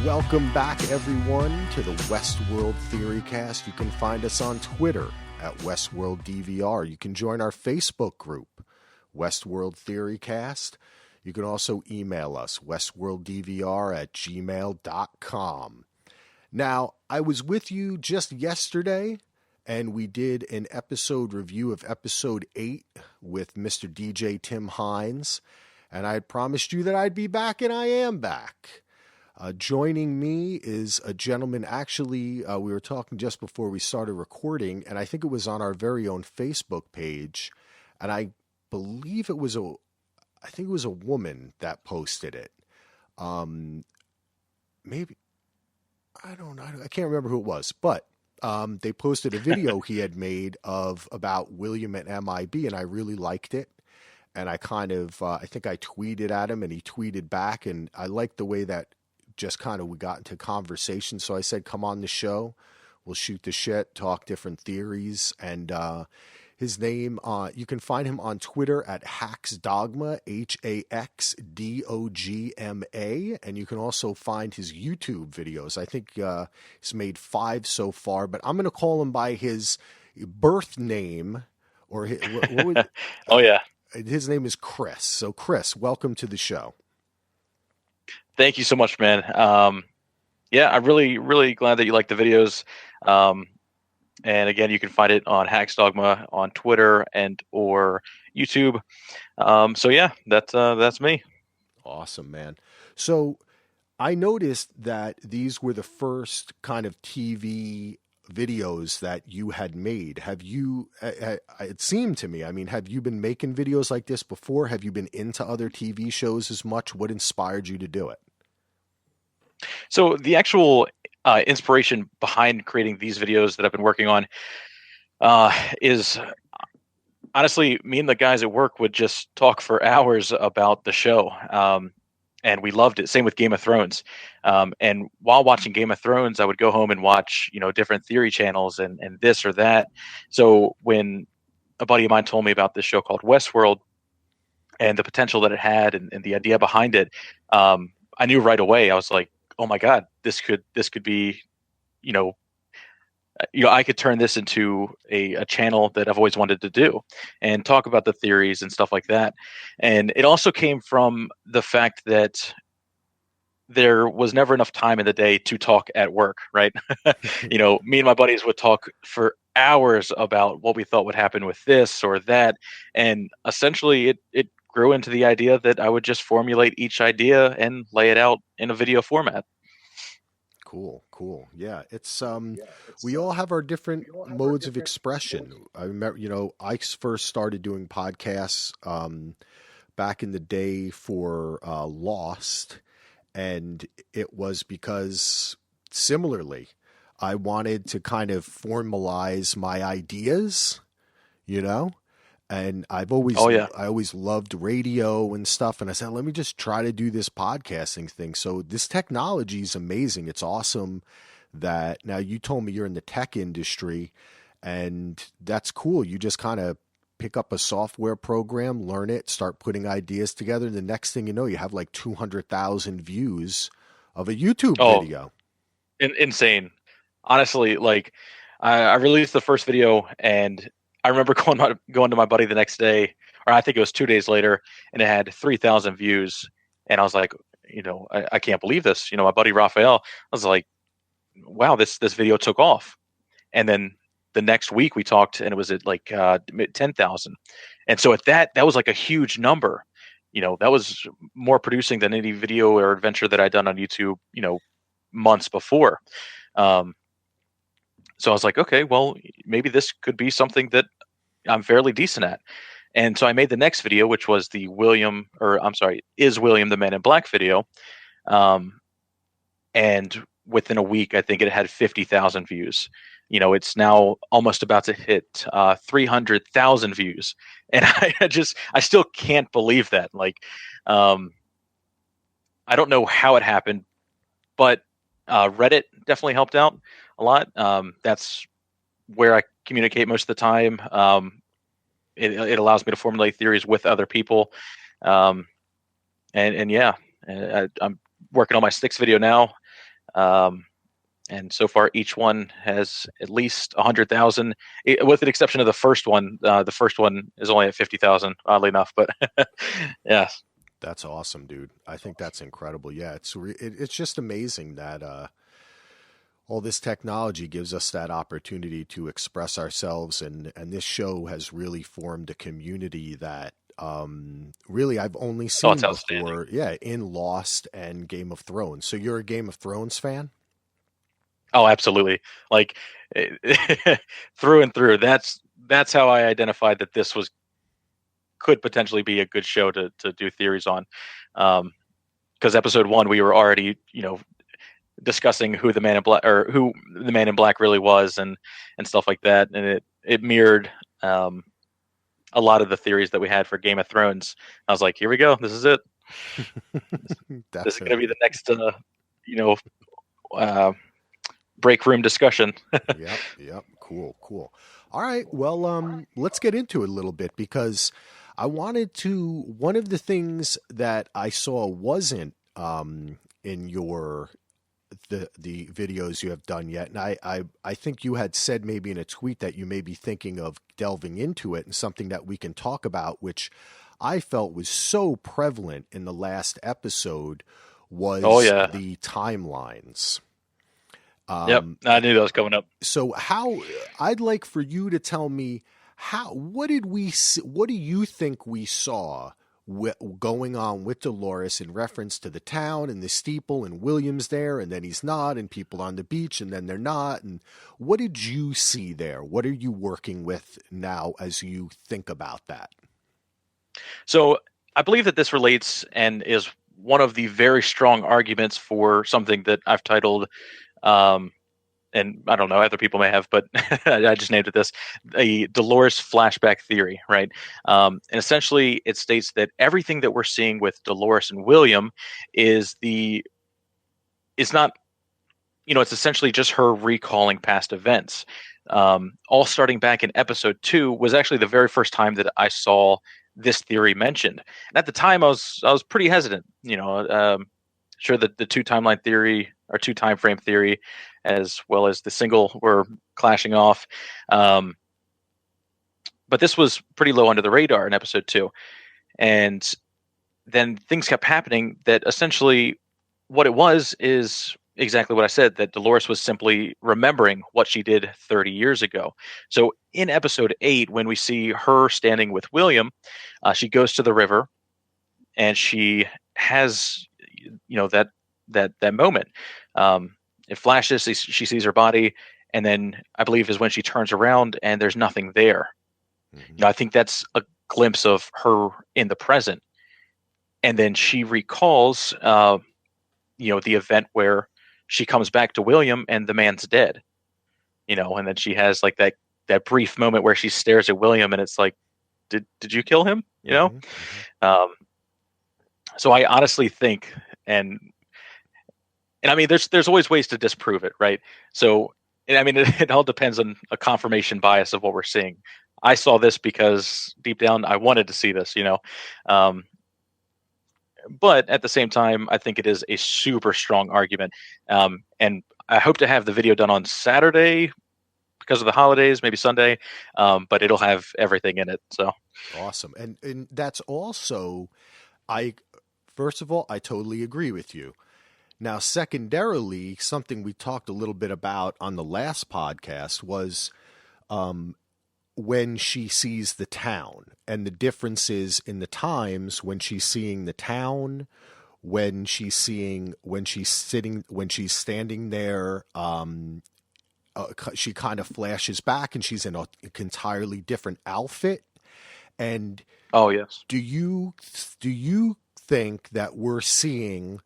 Welcome back, everyone, to the Westworld Theorycast. You can find us on Twitter at Westworld DVR. You can join our Facebook group, Westworld Theorycast. You can also email us, westworlddvr@gmail.com. Now, I was with you just yesterday, and we did an episode review of episode 8 with Mr. DJ Tim Hines, and I had promised you that I'd be back, and I am back. Joining me is a gentleman, actually, we were talking just before we started recording, and I think it was on our very own Facebook page, and I believe it was a woman that posted it. Maybe, I don't know, I can't remember who it was, but they posted a video he had made about William at MIB, and I really liked it. And I kind of, I think I tweeted at him, and he tweeted back, and I liked the way that just kind of we got into conversation. So I said, come on the show. We'll shoot the shit, talk different theories. And his name, you can find him on Twitter at HaxDogma, HaxDogma. And you can also find his YouTube videos. I think he's made 5 so far, but I'm going to call him by his birth name. Or what would, Oh, yeah. His name is Chris. So Chris, welcome to the show. Thank you so much, man. Yeah, I'm really, really glad that you like the videos. And again, you can find it on HaxDogma on Twitter and or YouTube. So yeah, that's me. Awesome, man. So I noticed that these were the first kind of TV videos that you had made. Have you, it seemed to me, I mean, have you been making videos like this before? Have you been into other TV shows as much? What inspired you to do it? So the actual inspiration behind creating these videos that I've been working on is honestly, me and the guys at work would just talk for hours about the show. And we loved it. Same with Game of Thrones. And while watching Game of Thrones, I would go home and watch, different theory channels and this or that. So when a buddy of mine told me about this show called Westworld and the potential that it had and the idea behind it, I knew right away. I was like, oh my God, this could be, I could turn this into a channel that I've always wanted to do and talk about the theories and stuff like that. And it also came from the fact that there was never enough time in the day to talk at work, right? Me and my buddies would talk for hours about what we thought would happen with this or that. And essentially it grew into the idea that I would just formulate each idea and lay it out in a video format. Cool. Yeah, it's we all have our different modes of expression. I remember, I first started doing podcasts back in the day for Lost, and it was because similarly, I wanted to kind of formalize my ideas, and I always loved radio and stuff. And I said, let me just try to do this podcasting thing. So this technology is amazing. It's awesome that now you told me you're in the tech industry, and that's cool. You just kind of pick up a software program, learn it, start putting ideas together. The next thing you know, you have like 200,000 views of a YouTube video. Insane. Honestly, like I released the first video and I remember going to my buddy the next day, or I think it was 2 days later, and it had 3,000 views. And I was like, I can't believe this. My buddy Raphael, I was like, wow, this video took off. And then the next week we talked, and it was at like 10,000. And so at that was like a huge number. That was more producing than any video or adventure that I'd done on YouTube, months before. So I was like, okay, well, maybe this could be something that I'm fairly decent at. And so I made the next video, which was Is William the Man in Black video. And within a week, I think it had 50,000 views. It's now almost about to hit 300,000 views. And I still can't believe that. Like, I don't know how it happened, but Reddit definitely helped out a lot. That's where I communicate most of the time. It allows me to formulate theories with other people. I'm working on my 6th video now. And so far, each one has at least 100,000, with the exception of the first one. The first one is only at 50,000, oddly enough. But yeah, That's awesome, dude. I think that's incredible. Yeah, it's just amazing that all this technology gives us that opportunity to express ourselves, and this show has really formed a community that really I've only seen it's outstanding. before. Yeah, in Lost and Game of Thrones. So you're a Game of Thrones fan? Oh, absolutely. Like through and through. That's how I identified that this could potentially be a good show to do theories on. Because episode 1, we were already, discussing who the Man in Black, or who the Man in Black really was, and stuff like that, and it mirrored a lot of the theories that we had for Game of Thrones. I was like, here we go. This is it. This is going to be the next, break room discussion. Yep. Cool. All right. Well, let's get into it a little bit, because I wanted to. One of the things that I saw wasn't in the videos you have done yet, and I think you had said maybe in a tweet that you may be thinking of delving into it, and something that we can talk about, which I felt was so prevalent in the last episode, was the timelines. Yep, I knew that was coming up. So I'd like for you to tell me what do you think we saw going on with Dolores in reference to the town and the steeple and William's there, and then he's not, and people on the beach, and then they're not, and what did you see there? What are you working with now as you think about that? So I believe that this relates and is one of the very strong arguments for something that I've titled, and I don't know, other people may have, but I just named it this, a Dolores flashback theory, right? And essentially it states that everything that we're seeing with Dolores and William is not, it's essentially just her recalling past events. All starting back in episode 2 was actually the very first time that I saw this theory mentioned. And at the time I was pretty hesitant, sure that the 2 timeline theory or 2 time frame theory, as well as the single, were clashing off. But this was pretty low under the radar in episode 2. And then things kept happening that essentially what it was is exactly what I said, that Dolores was simply remembering what she did 30 years ago. So in episode 8, when we see her standing with William, she goes to the river and she has, that moment. It flashes, she sees her body, and then I believe is when she turns around and there's nothing there. Mm-hmm. I think that's a glimpse of her in the present. And then she recalls, the event where she comes back to William and the man's dead. And then she has like that brief moment where she stares at William and it's like, did you kill him? Mm-hmm. So I honestly think, and I mean, there's always ways to disprove it, right? So, I mean, it all depends on a confirmation bias of what we're seeing. I saw this because deep down I wanted to see this, but at the same time, I think it is a super strong argument. And I hope to have the video done on Saturday because of the holidays, maybe Sunday, but it'll have everything in it. So awesome. And that's also, first of all, I totally agree with you. Now, secondarily, something we talked a little bit about on the last podcast was when she sees the town and the differences in the times when she's seeing the town, when she's standing there, she kind of flashes back and she's in an entirely different outfit. And oh yes, do you think that we're seeing?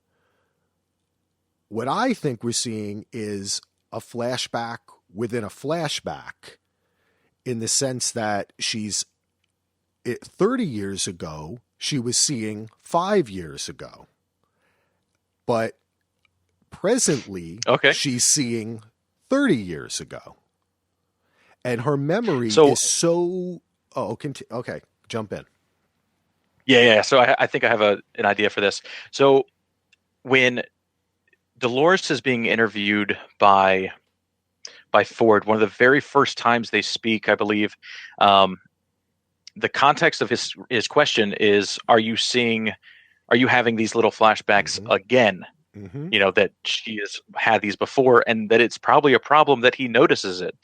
What I think we're seeing is a flashback within a flashback, in the sense that 30 years ago, she was seeing 5 years ago. But presently, she's seeing 30 years ago. And her memory is so... Oh, okay, jump in. Yeah. So I think I have an idea for this. So when Dolores is being interviewed by Ford. One of the very first times they speak, I believe. The context of his question is, are you having these little flashbacks again? That she has had these before, and that it's probably a problem that he notices it.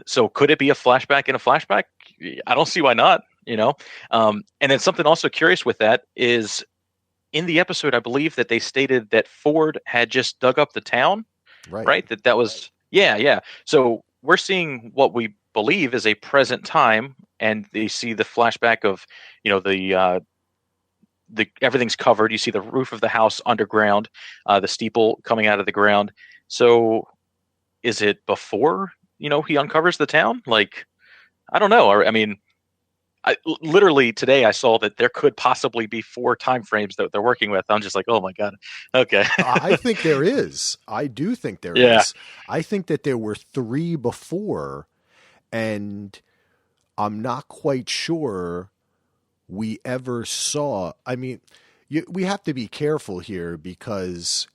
So could it be a flashback in a flashback? I don't see why not. And then something also curious with that is, in the episode, I believe that they stated that Ford had just dug up the town, right? That was yeah. So we're seeing what we believe is a present time, and they see the flashback of the everything's covered. You see the roof of the house underground, the steeple coming out of the ground. So is it before he uncovers the town? Like, I don't know. I mean, literally today I saw that there could possibly be 4 time frames that they're working with. I'm just like, oh my God. Okay. I think there is. I do think there is. I think that there were 3 before, and I'm not quite sure we ever saw. I mean, we have to be careful here, because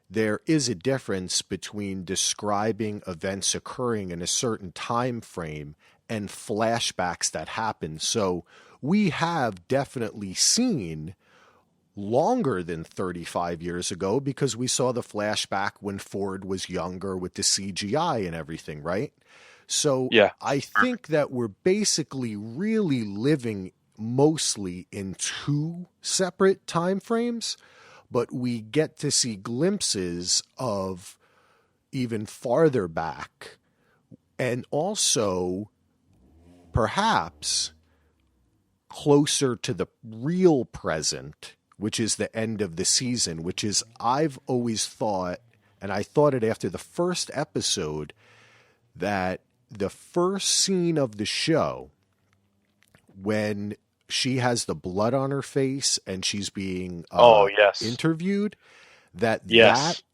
there is a difference between describing events occurring in a certain time frame and flashbacks that happen. So we have definitely seen longer than 35 years ago, because we saw the flashback when Ford was younger with the CGI and everything, right? So I think that we're basically really living mostly in 2 separate time frames, but we get to see glimpses of even farther back, and also perhaps closer to the real present, which is the end of the season, which is, I've always thought, and I thought it after the first episode, that the first scene of the show, when she has the blood on her face and she's being interviewed, that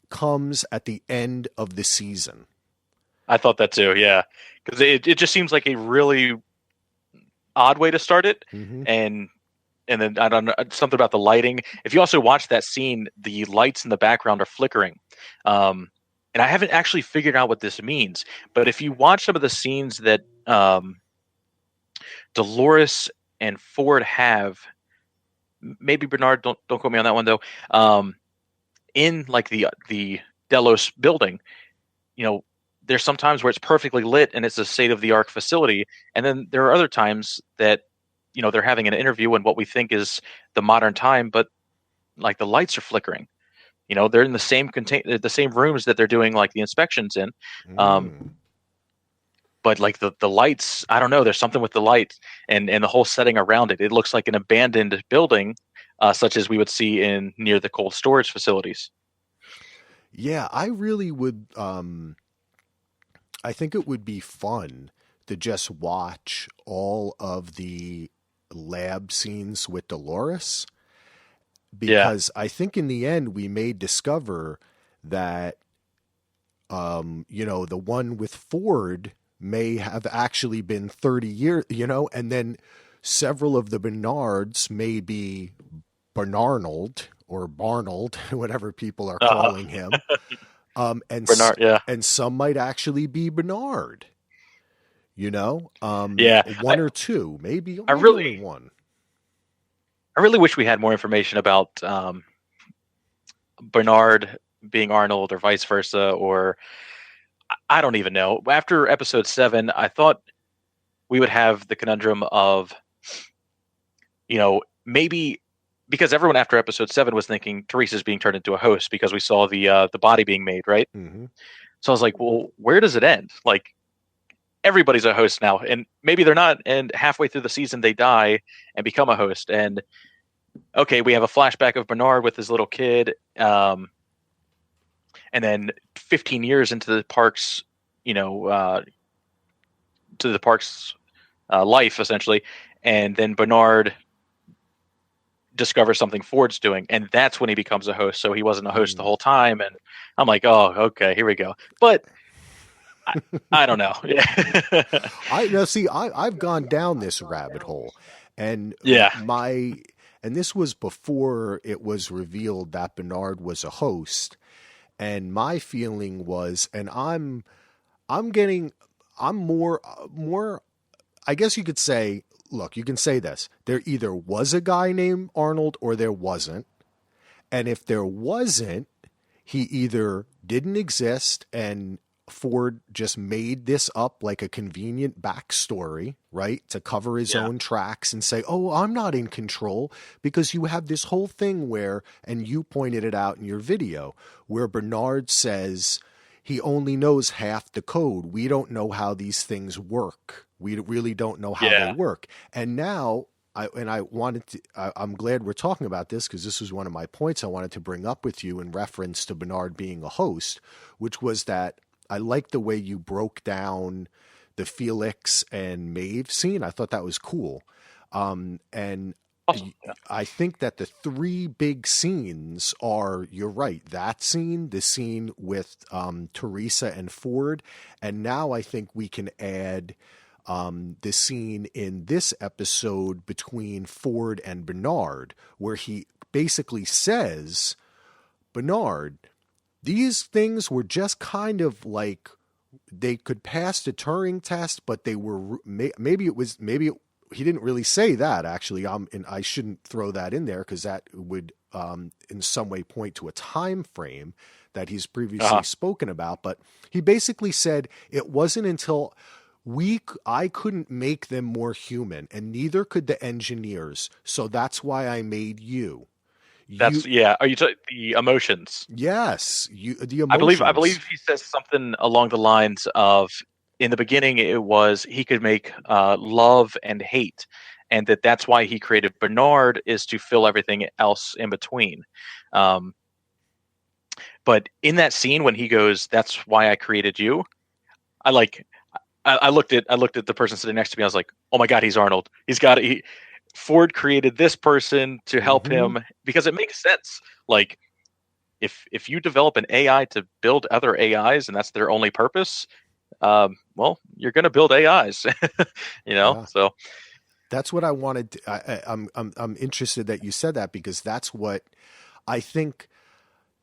comes at the end of the season. I thought that too, yeah. Because it just seems like a really odd way to start it. And then, I don't know, something about the lighting. If you also watch that scene, the lights in the background are flickering. And I haven't actually figured out what this means. But if you watch some of the scenes that Dolores and Ford have, maybe Bernard, don't quote me on that one though, in like the Delos building, there's some times where it's perfectly lit and it's a state-of-the-art facility, and then there are other times that they're having an interview in what we think is the modern time, but like the lights are flickering. They're in the same rooms that they're doing like the inspections in. But like the lights, I don't know, there's something with the lights and the whole setting around it. It looks like an abandoned building, such as we would see near the cold storage facilities. Yeah, I really would. I think it would be fun to just watch all of the lab scenes with Dolores, because I think in the end we may discover that, the one with Ford may have actually been 30 years, and then several of the Bernards may be Bernarnold or Barnold, whatever people are calling him. And Bernard, and some might actually be Bernard, one or 2, maybe only one. I really wish we had more information about Bernard being Arnold or vice versa, or I don't even know. After episode 7, I thought we would have the conundrum of, maybe because everyone after episode 7 was thinking Teresa's being turned into a host because we saw the body being made, right? So I was like, well, where does it end? Like, everybody's a host now, and maybe they're not. And halfway through the season, they die and become a host. And okay, we have a flashback of Bernard with his little kid. And then 15 years into the park's, life, essentially. And then Bernard discovers something Ford's doing, and that's when he becomes a host. So he wasn't a host the whole time. And I'm like, oh, okay, here we go. But I don't know. I've gone down this rabbit hole, and and this was before it was revealed that Bernard was a host. And my feeling was, and I'm more, I guess you could say, look, you can say this. There either was a guy named Arnold or there wasn't. And if there wasn't, he either didn't exist and Ford just made this up like a convenient backstory, right? To cover his own tracks and say, oh, I'm not in control, because you have this whole thing where, and you pointed it out in your video, where Bernard says he only knows half the code. We don't know how these things work. We really don't know how they work. And now I'm glad we're talking about this, because this was one of my points I wanted to bring up with you in reference to Bernard being a host, which was that I like the way you broke down the Felix and Maeve scene. I thought that was cool. And awesome. I think that the three big scenes are, you're right, that scene, the scene with Teresa and Ford, and now I think we can add the scene in this episode between Ford and Bernard, where he basically says, Bernard, these things were just kind of like, they could pass the Turing test, but they were, maybe he didn't really say that, actually. And I shouldn't throw that in there, because that would in some way point to a time frame that he's previously spoken about. But he basically said it wasn't until I couldn't make them more human, and neither could the engineers. So that's why I made you. Are you talking the emotions? Yes, the emotions. I believe he says something along the lines of, in the beginning, it was he could make love and hate, and that's why he created Bernard, is to fill everything else in between. But in that scene when he goes, "That's why I created you," I looked at the person sitting next to me. I was like, "Oh my God, he's Arnold. He's got it." Ford created this person to help him, because it makes sense. Like, if you develop an AI to build other AIs and that's their only purpose, well, you're going to build AIs, So that's what I wanted. I'm interested that you said that, because that's what I think.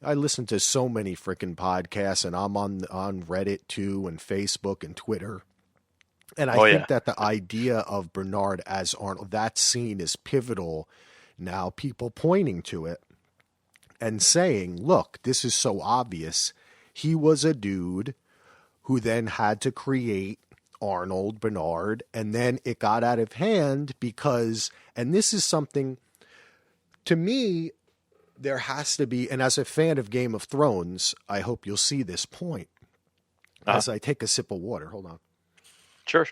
I listen to so many freaking podcasts, and I'm on Reddit too, and Facebook and Twitter. And I think that the idea of Bernard as Arnold, that scene is pivotal now, people pointing to it and saying, look, this is so obvious. He was a dude who then had to create Arnold, Bernard, and then it got out of hand because, and this is something, to me, there has to be, and as a fan of Game of Thrones, I hope you'll see this point as I take a sip of water. Hold on. Sure.